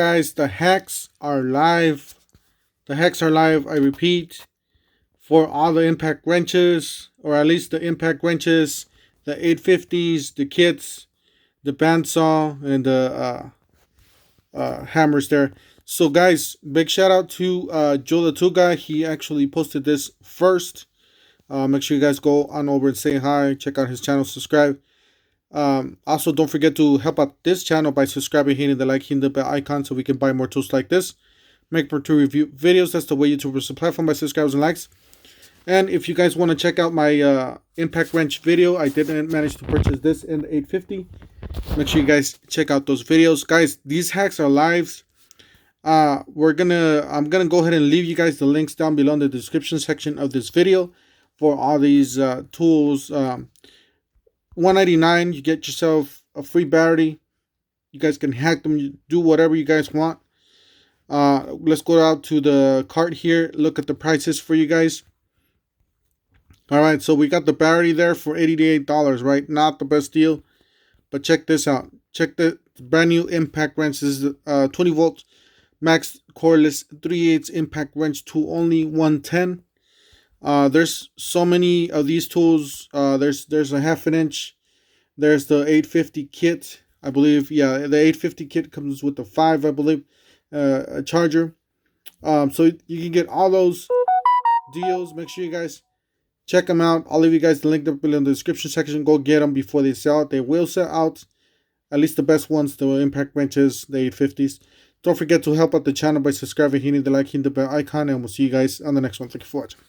Guys, the hacks are live. The hacks are live, I repeat, for all the impact wrenches, or at least the impact wrenches, the 850s, the kits, the bandsaw, and the hammers there. So guys, big shout out to Joe the Tool Guy. He actually posted this first. Make sure you guys go on over and say hi. Check out his channel, subscribe. Also, don't forget to help out this channel by subscribing, hitting the like, hitting the bell icon so we can buy more tools like this. Make more tool review videos. That's the way YouTubers are platform by subscribers and likes. And if you guys want to check out my impact wrench video, I didn't manage to purchase this in the 850. Make sure you guys check out those videos. Guys, these hacks are lives. I'm gonna go ahead and leave you guys the links down below in the description section of this video for all these tools. $199, you get yourself a free battery. You guys can hack them, you do whatever you guys want. Let's go out to the cart here, look at the prices for you guys. All right, so we got the battery there for $88, right? Not the best deal, but check this out. Check the brand new impact wrench. This is 20 volt max cordless 3/8 impact wrench tool, only $110. There's so many of these tools. There's a 1/2 inch. There's the 850 kit, I believe. Yeah, the 850 kit comes with the 5, I believe, a charger. So you can get all those deals. Make sure you guys check them out. I'll leave you guys the link up below in the description section. Go get them before they sell out. They will sell out. At least the best ones, the impact wrenches, the 850s. Don't forget to help out the channel by subscribing, hitting the like, hitting the bell icon, and we'll see you guys on the next one. Thank you for watching.